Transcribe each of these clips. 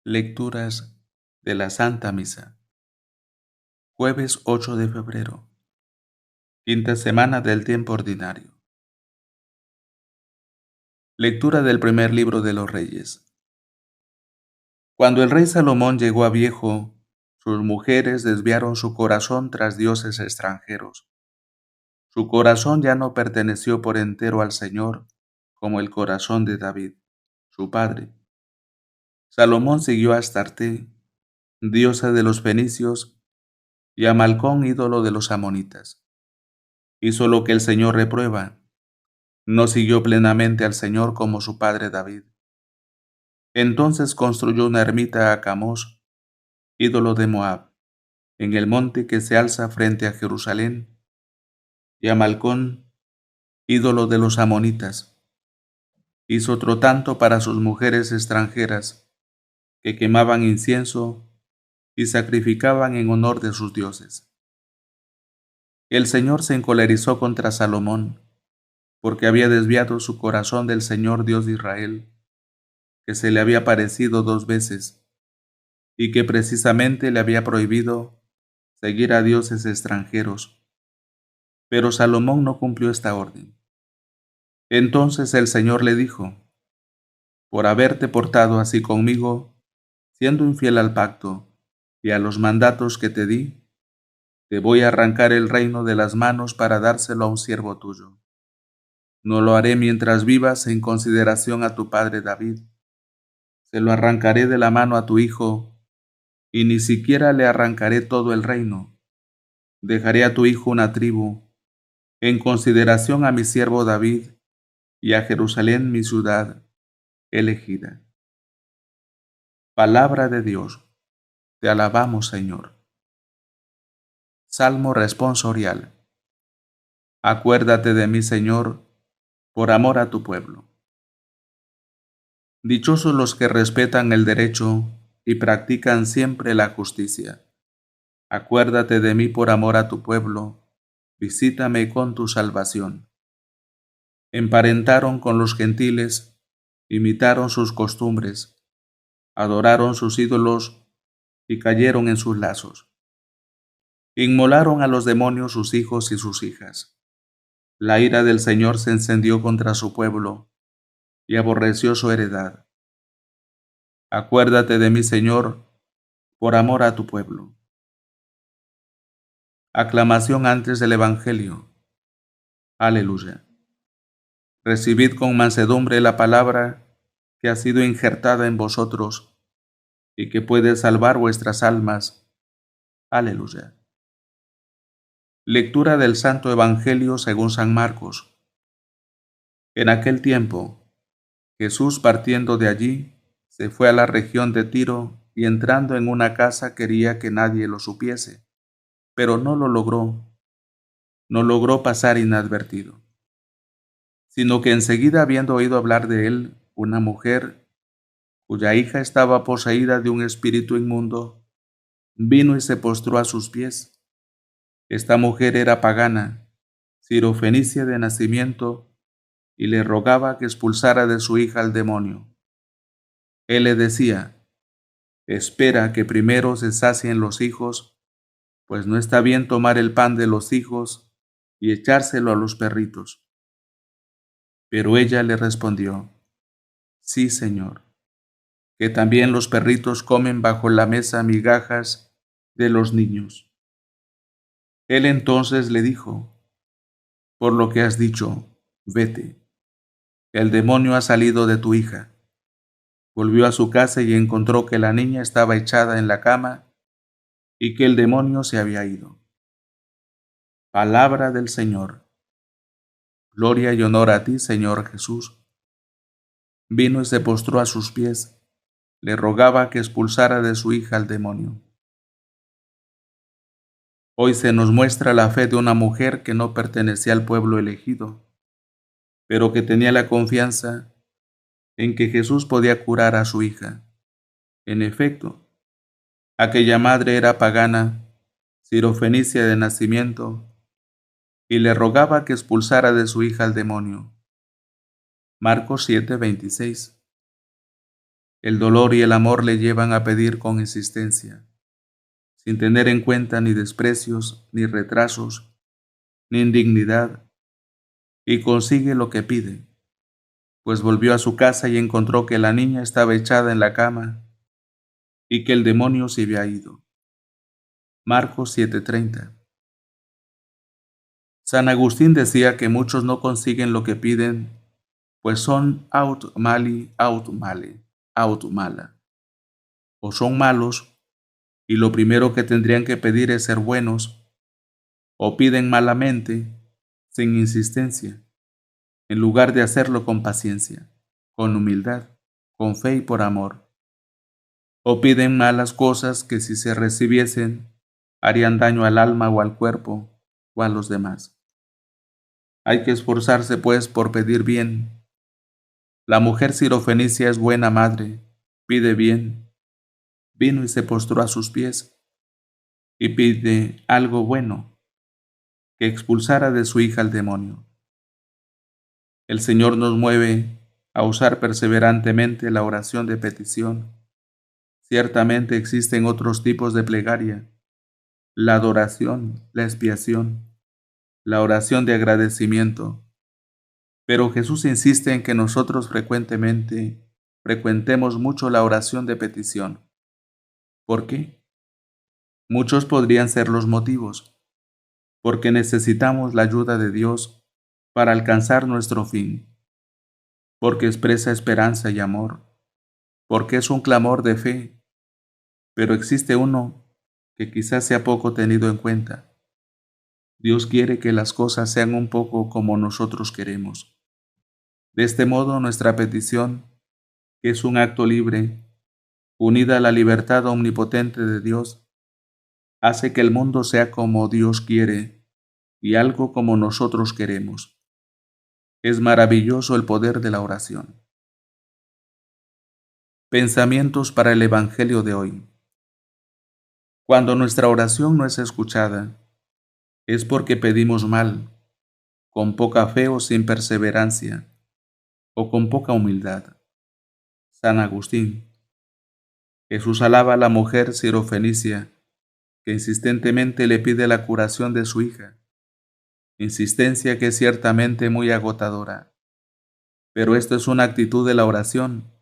Lecturas de la Santa Misa. Jueves 8 de febrero. Quinta semana del tiempo ordinario. Lectura del primer libro de los Reyes. Cuando el rey Salomón llegó a viejo, sus mujeres desviaron su corazón tras dioses extranjeros. Su corazón ya no perteneció por entero al Señor, como el corazón de David, su padre. Salomón siguió a Astarte, diosa de los fenicios, y a Malcón, ídolo de los amonitas. Hizo lo que el Señor reprueba. No siguió plenamente al Señor como su padre David. Entonces construyó una ermita a Camosh, ídolo de Moab, en el monte que se alza frente a Jerusalén, y a Malcón, ídolo de los amonitas. Hizo otro tanto para sus mujeres extranjeras, que quemaban incienso y sacrificaban en honor de sus dioses. El Señor se encolerizó contra Salomón, porque había desviado su corazón del Señor Dios de Israel, que se le había aparecido 2 veces, y que precisamente le había prohibido seguir a dioses extranjeros. Pero Salomón no cumplió esta orden. Entonces el Señor le dijo: por haberte portado así conmigo, siendo infiel al pacto y a los mandatos que te di, te voy a arrancar el reino de las manos para dárselo a un siervo tuyo. No lo haré mientras vivas en consideración a tu padre David. Se lo arrancaré de la mano a tu hijo, y ni siquiera le arrancaré todo el reino. Dejaré a tu hijo una tribu, en consideración a mi siervo David y a Jerusalén mi ciudad elegida. Palabra de Dios. Te alabamos, Señor. Salmo responsorial. Acuérdate de mí, Señor, por amor a tu pueblo. Dichosos los que respetan el derecho y practican siempre la justicia. Acuérdate de mí por amor a tu pueblo, visítame con tu salvación. Emparentaron con los gentiles, imitaron sus costumbres, adoraron sus ídolos y cayeron en sus lazos. Inmolaron a los demonios sus hijos y sus hijas. La ira del Señor se encendió contra su pueblo y aborreció su heredad. Acuérdate de mí, Señor, por amor a tu pueblo. Aclamación antes del Evangelio. Aleluya. Recibid con mansedumbre la palabra que ha sido injertada en vosotros y que puede salvar vuestras almas. Aleluya. Lectura del Santo Evangelio según San Marcos. En aquel tiempo, Jesús, partiendo de allí, se fue a la región de Tiro y entrando en una casa quería que nadie lo supiese, pero no lo logró. No logró pasar inadvertido, sino que enseguida, habiendo oído hablar de él, una mujer cuya hija estaba poseída de un espíritu inmundo, vino y se postró a sus pies. Esta mujer era pagana, sirofenicia de nacimiento, y le rogaba que expulsara de su hija al demonio. Él le decía: espera que primero se sacien los hijos, pues no está bien tomar el pan de los hijos y echárselo a los perritos. Pero ella le respondió: sí, Señor, que también los perritos comen bajo la mesa migajas de los niños. Él entonces le dijo: por lo que has dicho, vete, el demonio ha salido de tu hija. Volvió a su casa y encontró que la niña estaba echada en la cama y que el demonio se había ido. Palabra del Señor. Gloria y honor a ti, Señor Jesús. Vino y se postró a sus pies, le rogaba que expulsara de su hija al demonio. Hoy se nos muestra la fe de una mujer que no pertenecía al pueblo elegido, pero que tenía la confianza en que Jesús podía curar a su hija. En efecto, aquella madre era pagana, sirofenicia de nacimiento, y le rogaba que expulsara de su hija al demonio. Marcos 7:26. El dolor y el amor le llevan a pedir con insistencia, sin tener en cuenta ni desprecios, ni retrasos, ni indignidad, y consigue lo que pide, pues volvió a su casa y encontró que la niña estaba echada en la cama y que el demonio se había ido. Marcos 7:30. San Agustín decía que muchos no consiguen lo que piden, pues son aut mali, aut mala, o son malos, y lo primero que tendrían que pedir es ser buenos, o piden malamente, sin insistencia, en lugar de hacerlo con paciencia, con humildad, con fe y por amor, o piden malas cosas que si se recibiesen harían daño al alma o al cuerpo o a los demás. Hay que esforzarse pues por pedir bien. La mujer sirofenicia es buena madre, pide bien, vino y se postró a sus pies, y pide algo bueno, que expulsara de su hija al demonio. El Señor nos mueve a usar perseverantemente la oración de petición. Ciertamente existen otros tipos de plegaria: la adoración, la expiación, la oración de agradecimiento. Pero Jesús insiste en que nosotros frecuentemos mucho la oración de petición. ¿Por qué? Muchos podrían ser los motivos: porque necesitamos la ayuda de Dios para alcanzar nuestro fin, porque expresa esperanza y amor, porque es un clamor de fe, pero existe uno que quizás sea poco tenido en cuenta. Dios quiere que las cosas sean un poco como nosotros queremos. De este modo, nuestra petición, que es un acto libre, unida a la libertad omnipotente de Dios, hace que el mundo sea como Dios quiere y algo como nosotros queremos. Es maravilloso el poder de la oración. Pensamientos para el Evangelio de hoy. Cuando nuestra oración no es escuchada, es porque pedimos mal, con poca fe o sin perseverancia, o con poca humildad. San Agustín. Jesús alaba a la mujer sirofenicia, que insistentemente le pide la curación de su hija, insistencia que es ciertamente muy agotadora. Pero esto es una actitud de la oración.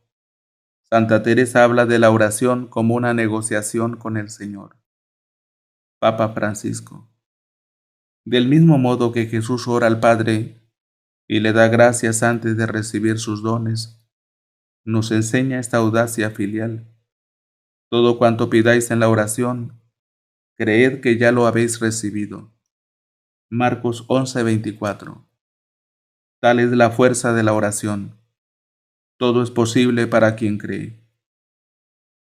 Santa Teresa habla de la oración como una negociación con el Señor. Papa Francisco. Del mismo modo que Jesús ora al Padre y le da gracias antes de recibir sus dones, nos enseña esta audacia filial. Todo cuanto pidáis en la oración, creed que ya lo habéis recibido. Marcos 11:24. Tal es la fuerza de la oración. Todo es posible para quien cree.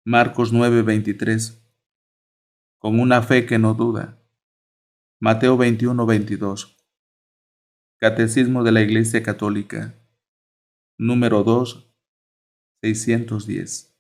Marcos 9:23. Con una fe que no duda. Mateo 21:22. Catecismo de la Iglesia Católica. Número 2, 610.